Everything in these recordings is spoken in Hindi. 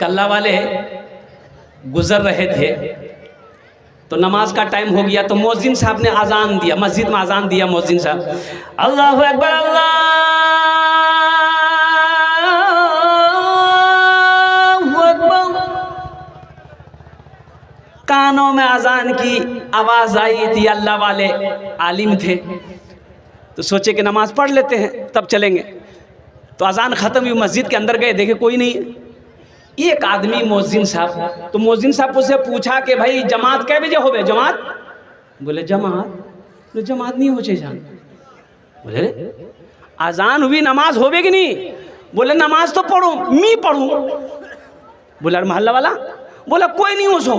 एक अल्लाह वाले गुजर रहे थे, तो नमाज का टाइम हो गया, तो मौज़िन साहब ने अजान दिया, मस्जिद में अजान दिया मौज़िन साहब, अल्लाहु अकबर अल्लाहु अकबर। कानों में अजान की आवाज़ आई थी, अल्लाह वाले आलिम थे, तो सोचे कि नमाज पढ़ लेते हैं तब चलेंगे। तो अजान ख़त्म हुई, मस्जिद के अंदर गए, देखे कोई नहीं। एक आदमी मौज़िन साहब, तो मौज़िन साहब से पूछा कि भाई जमात कै बजे होवे? जमात? बोले जमात, बोले जमात नहीं हो जान। बोले अजान हुई, नमाज होवे कि नहीं? बोले नमाज तो पढ़ूं, मैं पढ़ूं। बोला मोहल्ला वाला? बोला कोई नहीं हो सो।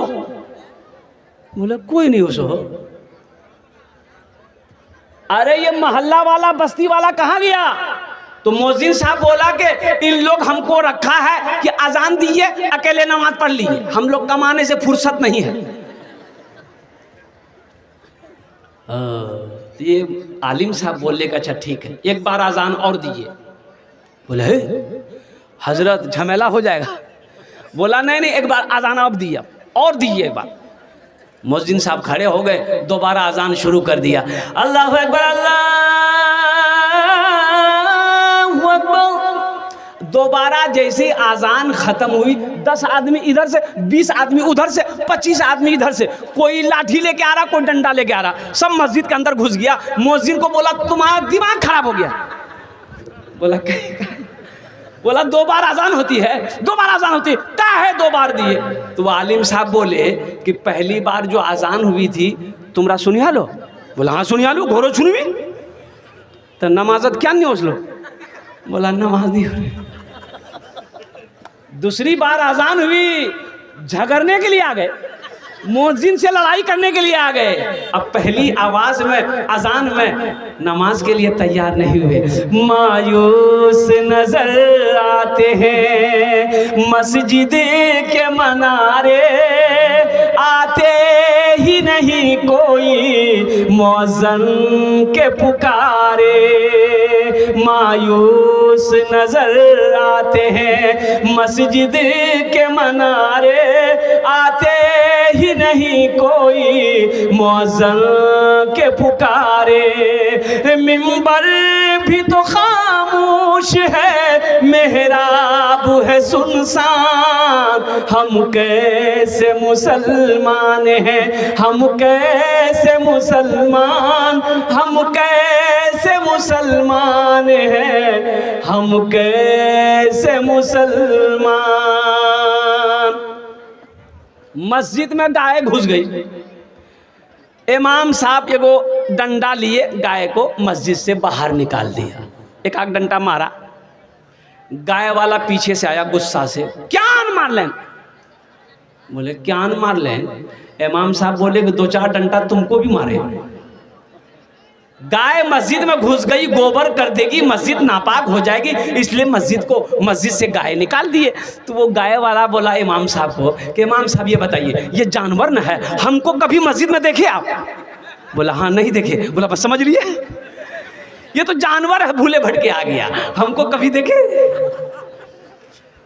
बोला कोई नहीं हो सो। अरे ये मोहल्ला वाला बस्ती वाला कहाँ गया? तो मौज़िन साहब बोला कि इन लोग हमको रखा है कि अजान दिए, अकेले नमाज पढ़ लीजिए, हम लोग कमाने से फुर्सत नहीं है। तो ये आलिम साहब बोले कि अच्छा ठीक है, एक बार अजान और दीजिए। बोले हजरत झमेला हो जाएगा। बोला नहीं नहीं, एक बार अजान अब दिया और दीजिए एक बार। मौज़िन साहब खड़े हो गए, दोबारा अजान शुरू कर दिया, अल्लाहु अकबर अल्लाहु अकबर। दोबारा जैसे अजान खत्म हुई, 10 आदमी इधर से, 20 आदमी उधर से, 25 आदमी इधर से, कोई लाठी लेके आ रहा, कोई डंडा लेके आ रहा, सब मस्जिद के अंदर घुस गया। मौज़िन को बोला तुम्हारा दिमाग खराब हो गया। बोला बोला 2 बार अजान होती है, 2 बार अजान होती है, क्या है 2 बार दिए? तो आलिम साहब बोले कि पहली बार जो अजान हुई थी तुमरा सुनिया लो? बोला हाँ सुनिया लो, घोरो सुनवी तो नमाजत क्या नहीं होसलो? बोला नमाज नहीं हो रही। दूसरी बार अजान हुई, झगड़ने के लिए आ गए, मौज़िन से लड़ाई करने के लिए आ गए। अब पहली आवाज में अजान में नमाज के लिए तैयार नहीं हुए। मायूस नजर आते हैं मस्जिद के मनारे, आते ही नहीं कोई मौज़न के पुकारे। मायूस नजर आते हैं मस्जिद के मनारे, आते ही नहीं कोई मौज़न के पुकारे। मिंबर भी तो खामोश है, मेहराब है सुनसान, हम कैसे मुसलमान हैं, हम कैसे मुसलमान, हम कैसे मुसलमान हैं, हम कैसे मुसलमान। मस्जिद में गाय घुस गई। इमाम साहब एगो डंडा लिए गाय को मस्जिद से बाहर निकाल दिया, एक आग डंडा मारा। गाय वाला पीछे से आया गुस्सा से, क्या मार लें? बोले क्या मार लें? इमाम साहब बोले कि 2-4 डंडा तुमको भी मारे। गाय मस्जिद में घुस गई, गोबर कर देगी, मस्जिद नापाक हो जाएगी, इसलिए मस्जिद से गाय निकाल दिए। तो वो गाय वाला बोला इमाम साहब को कि इमाम साहब ये बताइए, ये जानवर न है, हमको कभी मस्जिद में देखे आप? बोला हाँ नहीं देखे। बोला बस समझ लिए ये तो जानवर है, भूले भटके आ गया, हमको कभी देखे?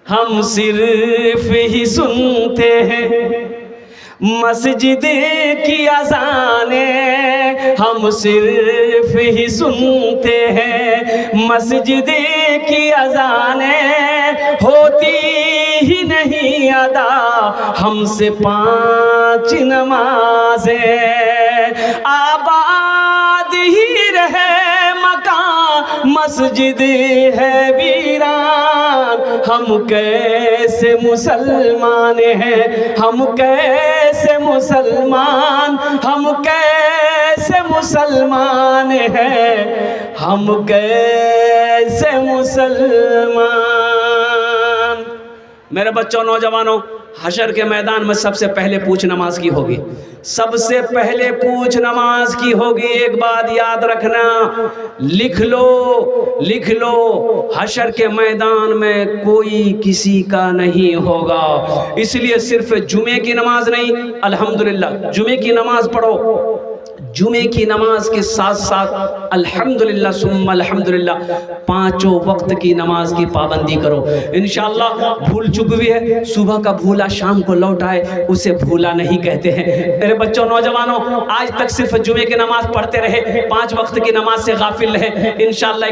हम सिर्फ ही सुनते हैं मस्जिद की अज़ाने, हम सिर्फ ही सुनते हैं मस्जिद की अज़ाने, होती ही नहीं अदा हमसे 5 नमाज़ें। आबाद ही रहे मकान, मस्जिद है वीरान, हम कैसे मुसलमान हैं, हम कैसे मुसलमान, हम कैसे मुसलमान हैं, हम कैसे मुसलमान। मेरे बच्चों, नौजवानों, हशर के मैदान में सबसे पहले पूछ नमाज की होगी, सबसे पहले पूछ नमाज की होगी। एक बात याद रखना, लिख लो, हशर के मैदान में कोई किसी का नहीं होगा। इसलिए सिर्फ जुमे की नमाज नहीं, अल्हम्दुलिल्लाह जुमे की नमाज पढ़ो, जुमे की नमाज के साथ साथ अल्हम्दुलिल्लाह सुम्मा अल्हम्दुलिल्लाह 5 वक्त की नमाज की पाबंदी करो। इंशाअल्लाह भूल चुक भी है, सुबह का भूला शाम को लौट आए उसे भूला नहीं कहते हैं। मेरे बच्चों नौजवानों, आज तक सिर्फ जुमे की नमाज पढ़ते रहे, 5 वक्त की नमाज से गाफिल रहे। इंशाअल्लाह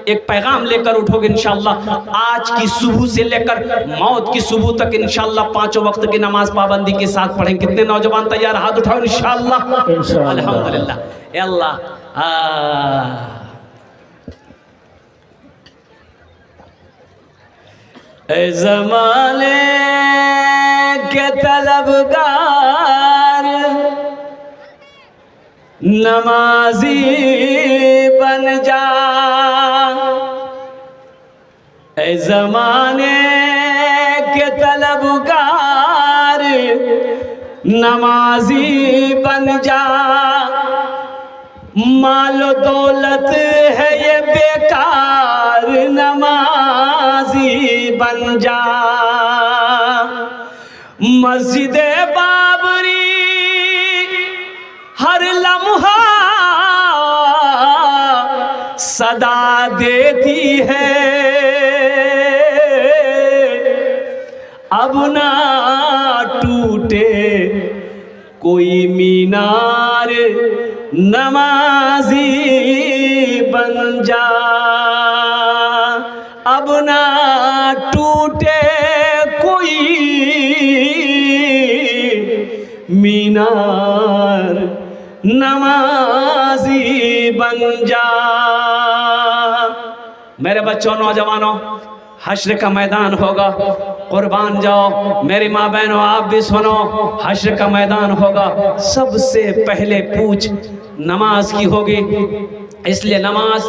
एक पैगाम लेकर उठोगे इंशाअल्लाह, आज की सुबह से लेकर मौत की सुबह तक इंशाअल्लाह 5 वक्त की नमाज पाबंदी के साथ पढ़ें। कितने नौजवान तैयार? हाथ उठाओ इंशाअल्लाह। अल्हम्दुलिल्लाह। या अल्लाह, ए ज़माने के तलबगार नमाजी बन जा, ए ज़माने के तलबगार नमाजी बन जा। मालो दौलत है ये बेकार, नमाजी बन जा। मस्जिद बाबरी हर लम्हा सदा देती है, अब ना टूटे कोई मीनार, नमाजी बन जा। अब ना टूटे कोई मीनार, नमाजी बन जा। मेरे बच्चों नौजवानों, हश्र का मैदान होगा, कुर्बान जाओ। मेरी माँ बहनों आप भी सुनो, हश्र का मैदान होगा, सबसे पहले पूछ नमाज की होगी। इसलिए नमाज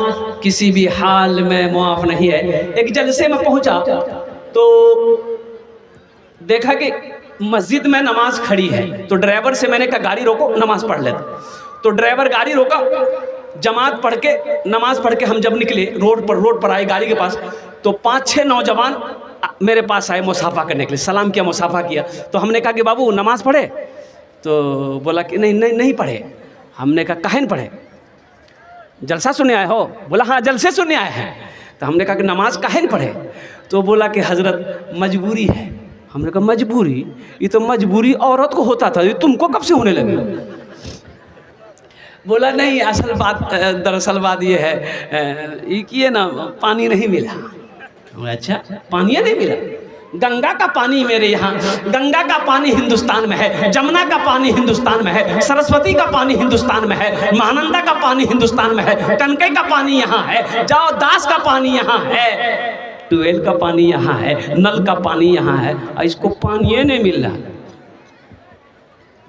किसी भी हाल में मुआफ नहीं है। एक जलसे में पहुंचा तो देखा कि मस्जिद में नमाज खड़ी है, तो ड्राइवर से मैंने कहा गाड़ी रोको, नमाज पढ़ लेते। तो ड्राइवर गाड़ी रोका, जमात पढ़ के नमाज पढ़ के हम जब निकले रोड पर आए गाड़ी के पास, तो 5-6 नौजवान मेरे पास आए मुसाफा करने के लिए। सलाम किया, मुसाफा किया। तो हमने कहा कि बाबू नमाज पढ़े? तो बोला कि नहीं पढ़े। हमने कहा काहे न पढ़े? जलसा सुनने आए हो? बोला हाँ जलसे सुनने आए हैं। तो हमने कहा कि नमाज काहे न पढ़े? तो बोला कि हजरत मजबूरी है। हमने कहा मजबूरी? ये तो मजबूरी औरत को होता था, ये तुमको कब से होने लगे? बोला नहीं, असल बात दरअसल बात ये है कि ना पानी नहीं मिला। अच्छा पानी नहीं मिला? गंगा का पानी मेरे यहाँ, गंगा का पानी हिंदुस्तान में है, जमुना का पानी हिंदुस्तान में है, सरस्वती का पानी हिंदुस्तान में है, महानंदा का पानी हिंदुस्तान में है, कनकई का पानी यहाँ है, जाओ दास का पानी यहाँ है, ट्यूबवेल का पानी यहाँ है, नल का पानी यहाँ है, इसको पानी नहीं मिल रहा।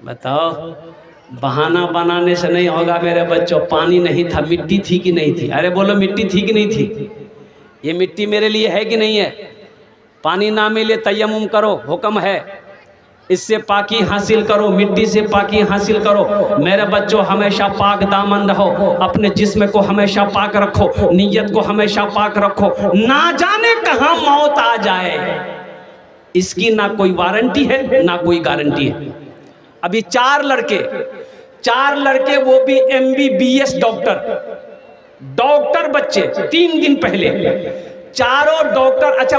बताओ, बहाना बनाने से नहीं होगा मेरे बच्चों। पानी नहीं था, मिट्टी थी कि नहीं थी? अरे बोलो मिट्टी थी कि नहीं थी? ये मिट्टी मेरे लिए है कि नहीं है? पानी ना मिले तयम्मुम करो, हुक्म है, इससे पाकी हासिल करो, मिट्टी से पाकी हासिल करो। मेरे बच्चों हमेशा पाक दामन रहो, अपने जिस्म को हमेशा पाक रखो, नीयत को हमेशा पाक रखो। ना जाने कहाँ मौत आ जाए, इसकी ना कोई वारंटी है ना कोई गारंटी है। अभी 4 लड़के वो भी MBBS डॉक्टर बच्चे 3 दिन पहले चारों डॉक्टर। अच्छा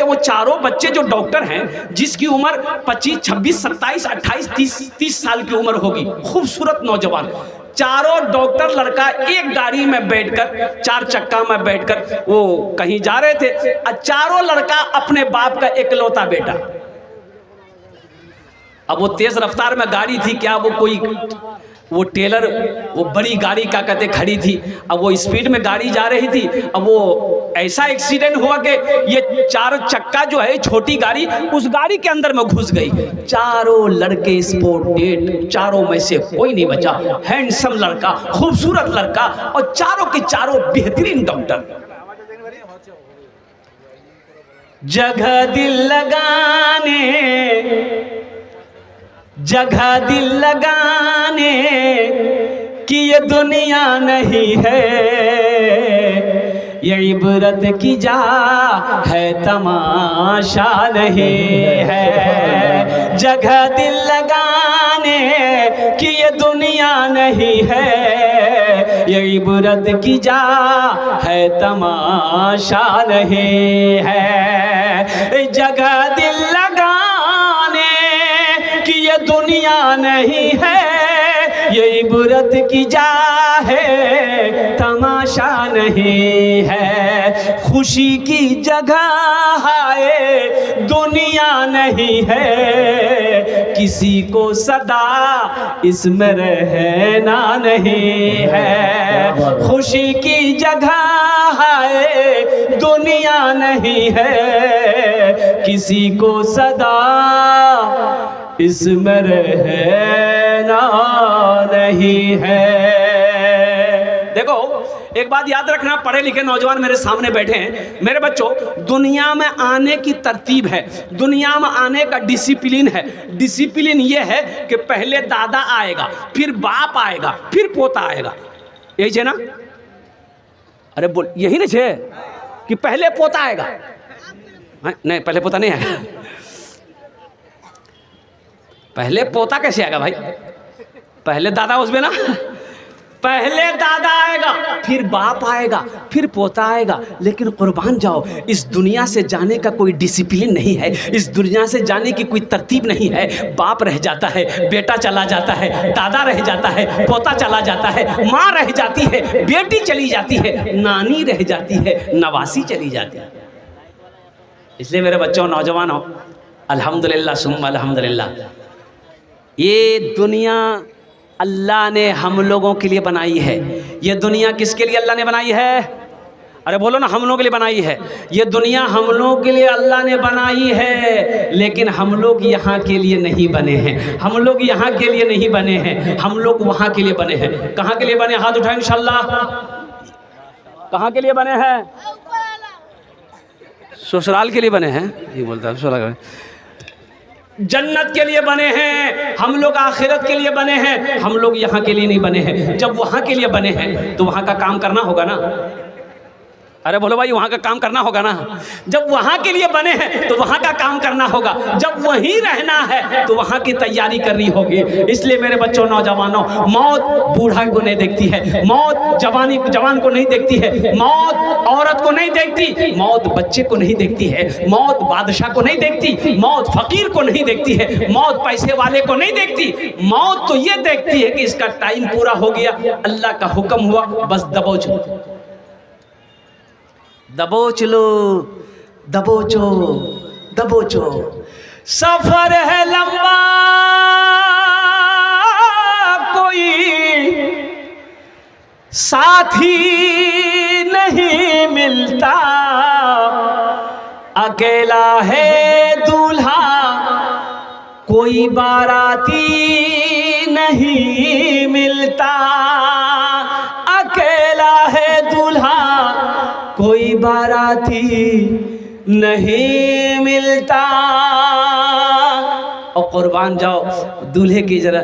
वो चारों बच्चे जो डॉक्टर हैं, जिसकी उम्र 25, 26, 27, 28, 30 साल की उम्र होगी, खूबसूरत नौजवान, चारों डॉक्टर लड़का एक गाड़ी में बैठकर, 4 चक्का में बैठकर वो कहीं जा रहे थे। चारों लड़का अपने बाप का इकलौता बेटा। अब वो तेज रफ्तार में गाड़ी थी, क्या वो टेलर वो बड़ी गाड़ी क्या कहते खड़ी थी, अब वो स्पीड में गाड़ी जा रही थी। अब वो ऐसा एक्सीडेंट हुआ कि ये 4 चक्का जो है छोटी गाड़ी उस गाड़ी के अंदर में घुस गई। चारों लड़के स्पोर्ट डेट, चारों में से कोई नहीं बचा। हैंडसम लड़का, खूबसूरत लड़का, और चारों के चारों बेहतरीन डॉक्टर। जगह दिल लगाने कि ये दुनिया नहीं है, ये इबरत की जा है, तमाशा नहीं है। जगह दिल लगाने कि ये दुनिया नहीं है, ये इबरत की जा है, तमाशा नहीं है। जगह दिल लगाने की ये दुनिया नहीं है, ये इबरत की जा है, तमाशा नहीं है। खुशी की जगह है, दुनिया नहीं है, किसी को सदा इसमें रहना नहीं है। खुशी की जगह है, दुनिया नहीं है, किसी को सदा इसमें रहना नहीं है। देखो एक बात याद रखना, पढ़े लिखे नौजवान मेरे सामने बैठे हैं, मेरे बच्चों, दुनिया में आने की तरतीब है, दुनिया में आने का डिसिप्लिन है। डिसिप्लिन ये है कि पहले दादा आएगा, फिर बाप आएगा, फिर पोता आएगा, यही है ना? अरे बोल, यही नहीं है कि पहले पोता आएगा? नहीं, पहले पोता नहीं आएगा। पहले पोता कैसे आएगा भाई? पहले दादा उसमें ना, पहले दादा आएगा, फिर बाप आएगा, फिर पोता आएगा। लेकिन कुर्बान जाओ, इस दुनिया से जाने का कोई डिसिप्लिन नहीं है, इस दुनिया से जाने की कोई तरतीब नहीं है। बाप रह जाता है, बेटा चला जाता है, दादा रह जाता है, पोता चला जाता है, माँ रह जाती है, बेटी चली जाती है, नानी रह जाती है, नवासी चली जाती है। इसलिए मेरे बच्चों, नौजवानों, अल्हम्दुलिल्लाह सुम्मा अल्हम्दुलिल्लाह, ये दुनिया अल्लाह ने हम लोगों के लिए बनाई है। ये दुनिया किसके लिए अल्लाह ने बनाई है? अरे बोलो ना, हम लोगों के लिए बनाई है। ये दुनिया हम लोगों के लिए अल्लाह ने बनाई है, लेकिन हम लोग यहाँ के लिए नहीं बने हैं। हम लोग यहाँ के लिए नहीं बने हैं, हम लोग वहाँ के लिए बने हैं। कहाँ के लिए बने? हाथ उठाएं इंशाल्लाह। कहाँ के लिए बने हैं? ससुराल के लिए बने हैं, ये बोलता है ससुराल। जन्नत के लिए बने हैं हम लोग, आखिरत के लिए बने हैं हम लोग, यहाँ के लिए नहीं बने हैं। जब वहाँ के लिए बने हैं तो वहाँ का काम करना होगा ना। अरे बोलो भाई, वहाँ का काम करना होगा ना। जब वहाँ के लिए बने हैं तो वहाँ का काम करना होगा। जब वहीं रहना है तो वहाँ की तैयारी करनी होगी। इसलिए मेरे बच्चों, नौजवानों, मौत बूढ़ा को नहीं देखती है, मौत जवान को नहीं देखती है, मौत औरत को नहीं देखती, मौत बच्चे को नहीं देखती है, मौत बादशाह को नहीं देखती, मौत फकीर को नहीं देखती है, मौत पैसे वाले को नहीं देखती। मौत तो ये देखती है कि इसका टाइम पूरा हो गया, अल्लाह का हुक्म हुआ, बस दबोच लो, दबोच लो, दबोचो, दबोचो। सफर है लंबा, कोई साथी नहीं मिलता, अकेला है दूल्हा, कोई बाराती नहीं मिलता, अकेला है दूल्हा, कोई बाराती नहीं मिलता। और कुर्बान जाओ, दूल्हे की जरा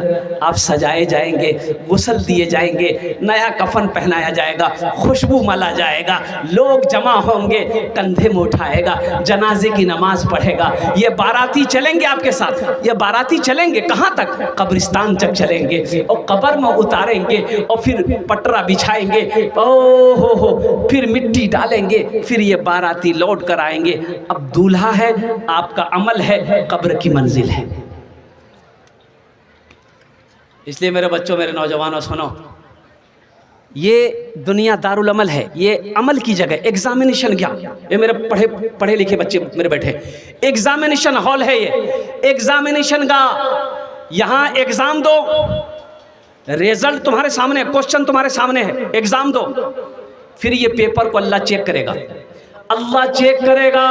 आप सजाए जाएंगे, गुस्ल दिए जाएंगे, नया कफन पहनाया जाएगा, खुशबू मला जाएगा, लोग जमा होंगे, कंधे में उठाएगा, जनाजे की नमाज पढ़ेगा। ये बाराती चलेंगे आपके साथ, ये बाराती चलेंगे कहाँ तक? कब्रिस्तान तक चलेंगे और कब्र में उतारेंगे और फिर पटरा बिछाएंगे, ओ फिर मिट्टी डालेंगे, फिर ये बाराती लौट कर आएंगे। अब दूल्हा है, आपका अमल है, कब्र की मंजिल है। इसलिए मेरे बच्चों, मेरे नौजवानों, सुनो, ये दुनिया दारुल अमल है, ये अमल की जगह। एग्जामिनेशन क्या, ये मेरे पढ़े लिखे बच्चे मेरे बैठे, एग्जामिनेशन हॉल है ये, एग्जामिनेशन का। यहाँ एग्जाम दो, रिजल्ट तुम्हारे सामने, क्वेश्चन तुम्हारे सामने है, एग्जाम दो, फिर ये पेपर को अल्लाह चेक करेगा, अल्लाह चेक करेगा,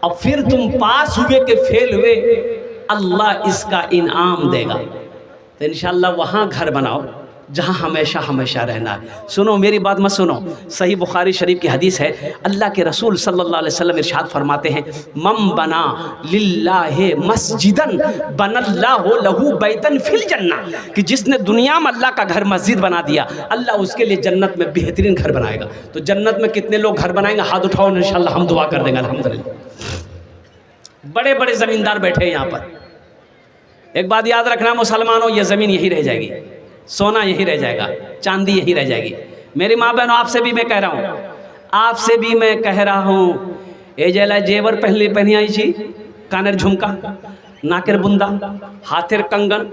और फिर तुम पास हुए कि फेल हुए, अल्लाह इसका इनाम देगा। तो इंशाअल्लाह वहाँ घर बनाओ जहाँ हमेशा हमेशा रहना है। सुनो मेरी बात मत सुनो, सही बुखारी शरीफ की हदीस है, अल्लाह के रसूल सल्लल्लाहु अलैहि वसल्लम इरशाद फरमाते हैं, मम बना लिल्लाहि मस्जिदन बनल्लाहु लहू बैतन फिल जन्ना, कि जिसने दुनिया में अल्लाह का घर मस्जिद बना दिया, अल्लाह उसके लिए जन्नत में बेहतरीन घर बनाएगा। तो जन्नत में कितने लोग घर बनाएंगे? हाथ उठाओ, इंशाअल्लाह हम दुआ कर देंगे। अल्हम्दुलिल्लाह, बड़े बड़े ज़मींदार बैठे हैं यहाँ पर। एक बात याद रखना मुसलमानों, ये ज़मीन यही रह जाएगी, सोना यही रह जाएगा, चांदी यही रह जाएगी। मेरी माँ बहनों, आपसे भी मैं कह रहा हूँ, आपसे भी मैं कह रहा हूँ, ये जला जेवर पहनी आई छी, कानेर झुमका, नाकेर बुंदा, हाथेर कंगन,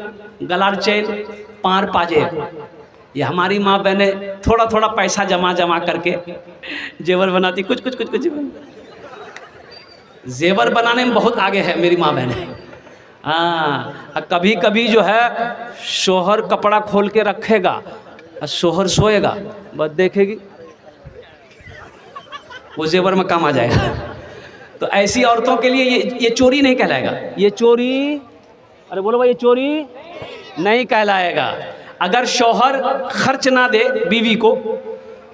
गलार चेन, पार पाजे, ये हमारी माँ बहने थोड़ा थोड़ा पैसा जमा करके जेवर बनाती। कुछ जेवर बनाने में बहुत आगे है मेरी माँ बहने। हाँ, कभी कभी जो है शोहर कपड़ा खोल के रखेगा और शोहर सोएगा, बस देखेगी वो जेवर में काम आ जाएगा। तो ऐसी औरतों के लिए ये चोरी नहीं कहलाएगा, ये चोरी, अरे बोलो भाई, ये चोरी नहीं कहलाएगा। अगर शौहर खर्च ना दे बीवी को,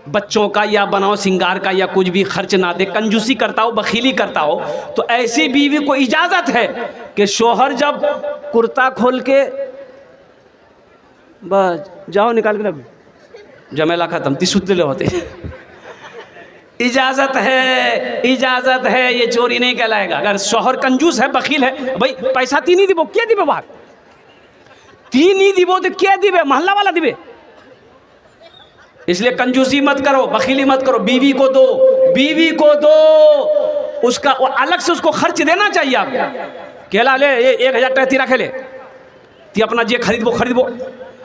बच्चों का या बनाओ सिंगार का या कुछ भी खर्च ना दे, कंजूसी करता हो, बखीली करता हो, तो ऐसी बीवी को इजाज़त है कि शौहर जब कुर्ता खोल के बस जाओ निकाल के रख, जमेला खत्म, तिसुद्दले होते। इजाज़त है, ये चोरी नहीं कहलाएगा। अगर शौहर कंजूस है, बखील है, भाई पैसा ती नहीं दिबो, क्या दिबे बाहर, ती नहीं दिबो तो क्या दिबे, मोहल्ला वाला दिबे। इसलिए कंजूसी मत करो, बखीली मत करो, बीवी को दो, उसका अलग से उसको खर्च देना चाहिए। आप केला ले, ये 1000 टका ती रखे ले, ती अपना जे खरीदबो।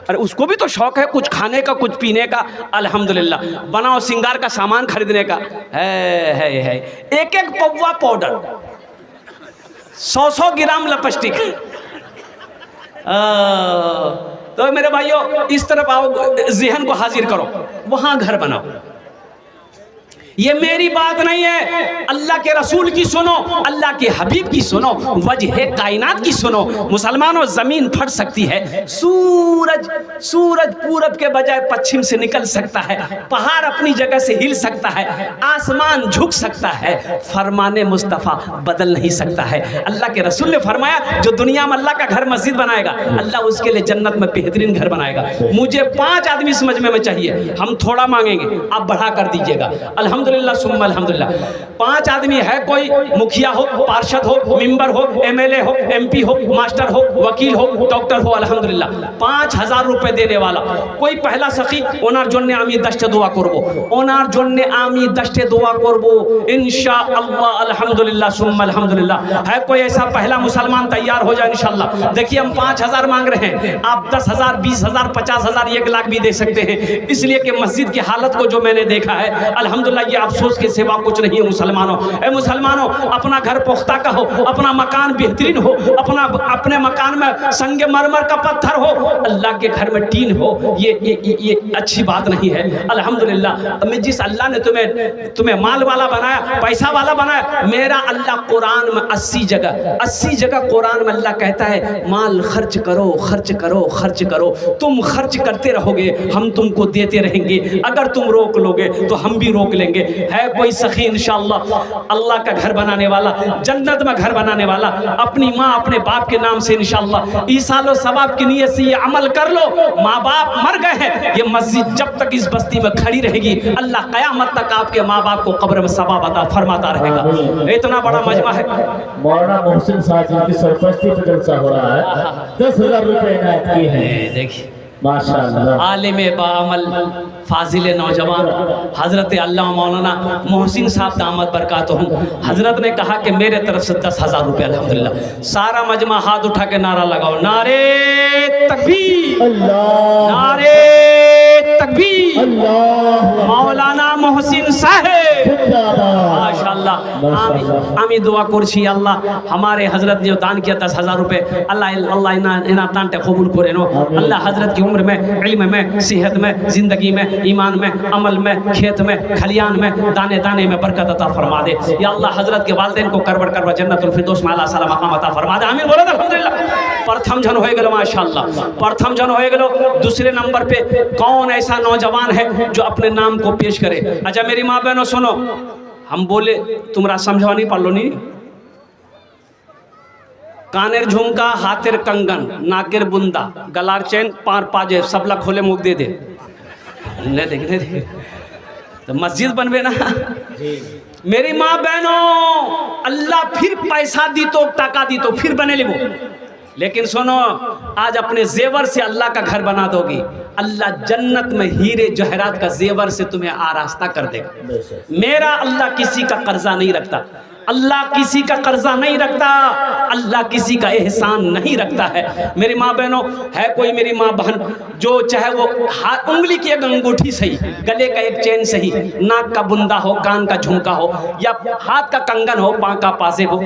अरे उसको भी तो शौक है कुछ खाने का, कुछ पीने का, अल्हम्दुलिल्लाह, बनाओ सिंगार का सामान खरीदने का है। एक पौवा पाउडर, 100 ग्राम लिपस्टिक। तो मेरे भाइयों, इस तरफ आओ, ज़हन को हाजिर करो, वहां घर बनाओ। ये मेरी बात नहीं है, अल्लाह के रसूल की सुनो, अल्लाह के हबीब की सुनो, वजह कायनात की सुनो। मुसलमानों, ज़मीन फट सकती है, सूरज पूरब के बजाय पश्चिम से निकल सकता है, पहाड़ अपनी जगह से हिल सकता है, आसमान झुक सकता है, फरमाने मुस्तफ़ा बदल नहीं सकता है। अल्लाह के रसूल ने फरमाया, जो दुनिया में अल्लाह का घर मस्जिद बनाएगा, अल्लाह उसके लिए जन्नत में बेहतरीन घर बनाएगा। मुझे 5 आदमी इस मजमे में चाहिए, हम थोड़ा मांगेंगे, आप बढ़ा कर दीजिएगा। अल्हम्दुलिल्लाह सुम्मा अल्हम्दुलिल्लाह। 5 आदमी है, कोई मुखिया हो, पार्षद हो, मेंबर हो, एमएलए हो, एमपी हो, मास्टर हो, वकील हो, डॉक्टर हो, अल्हम्दुलिल्लाह। 5000 रुपए देने वाला कोई पहला सखी ओनार जन्ने आमी 10 दुआ करबो, ओनार जन्ने आमी 10 दुआ करबो इंशाअल्लाह। अल्हम्दुलिल्लाह सुम्मा अल्हम्दुलिल्लाह। है कोई ऐसा पहला मुसलमान, तैयार हो जाए इंशाअल्लाह। देखिए, हम 5000 मांग रहे हैं, आप 10,000, 20,000, 50,000, 1 लाख भी दे सकते हैं, इसलिए कि मस्जिद की हालत को जो मैंने देखा है, अल्हम्दुलिल्लाह, ये अफसोस के सिवा कुछ नहीं है। मुसलमानों, अपना घर पुख्ता का हो, अपना मकान बेहतरीन हो, अपने मकान में संगे मरमर का पत्थर हो, अल्लाह के घर में टीन हो, ये अच्छी बात नहीं है। अल्हम्दुलिल्लाह, मैं जिस अल्लाह ने तुम्हें माल वाला बनाया, पैसा वाला बनाया, मेरा अल्लाह कुरान में 80 जगह कुरान में अल्लाह कहता है, माल खर्च करो। तुम खर्च करते रहोगे, हम तुमको देते रहेंगे। अगर तुम रोक लोगे तो हम भी रोक लेंगे। है कोई सखी इंशाअल्लाह अल्लाह का घर बनाने वाला, जन्नत में घर बनाने वाला, अपनी माँ अपने बाप के नाम से इंशाअल्लाह ईसालो सवाब की नीयत से ये अमल कर लो। माँ बाप मर गए हैं, ये मस्जिद जब तक इस बस्ती में खड़ी रहेगी, अल्लाह क़यामत तक आपके माँ बाप को कब्र में सवाब अता फरमाता रहेगा। इतना बड़ा मजमा है। मौलाना मोहसिन साहब जी की सरपरस्ती पे जलसा हो रहा है, 10,000 रुपए इनायत की है। देखिए माशाअल्लाह, आलिम बाअमल फाजिल नौजवान हज़रत अल्लामा मौलाना मोहसिन साहब दामद बरकातहुम, हज़रत ने कहा कि मेरे तरफ से 10,000 रुपये। अल्हम्दुलिल्लाह, सारा मजमा हाथ उठा के नारा लगाओ, नारे तकबीर, नारे तकबीर, मौलाना मोहसिन साहेब माशाअल्लाह। आमी दुआ करছি अल्लाह हमारे हजरत जो दान किया 10,000 रुपये, अल्लाह इना दानटे कबूल करे नो। अल्लाह हजरत की उम्र में, इल्म में, सेहत में, ज़िंदगी में, ईमान में, अमल में, खेत में, खलियान में, दाने दाने में बरकत अता फरमा दे। या अल्लाह हजरत के वालिदैन को करबर जन्नतुल फिरदौस में अल्लाह साला मकाम अता फरमा दे। आमीन बोलो अल्हम्दुलिल्लाह। प्रथम जन हो गेलो माशाअल्लाह, प्रथम जन हो गेलो। दूसरे नंबर पे कौन ऐसा नौजवान है जो अपने नाम को पेश करे? अच्छा मेरी माँ बहनों सुनो, हम बोले तुमरा समझवा नहीं पालो नहीं, कानेर झुमका, हाथेर कंगन, नाकेर बुंदा, गलार चैन, पार पाजे सबला खोले मुख दे दे, ले देख तो मस्जिद बनवे ना। मेरी माँ बहनों, अल्लाह फिर पैसा दी तो टाका दी तो फिर बने लेबो, लेकिन सुनो, आज अपने जेवर से अल्लाह का घर बना दोगी, अल्लाह जन्नत में हीरे जहरात का जेवर से तुम्हें आरास्ता कर देगा। बेशक। मेरा अल्लाह किसी का कर्जा नहीं रखता, अल्लाह किसी का कर्जा नहीं रखता, अल्लाह किसी का एहसान नहीं रखता है। मेरी माँ बहनों, है कोई मेरी माँ बहन जो चाहे वो हाथ उंगली की एक अंगूठी सही, गले का एक चेन सही, नाक का बुंदा हो, कान का झुमका हो, या हाथ का कंगन हो, पाँव का पासे हो,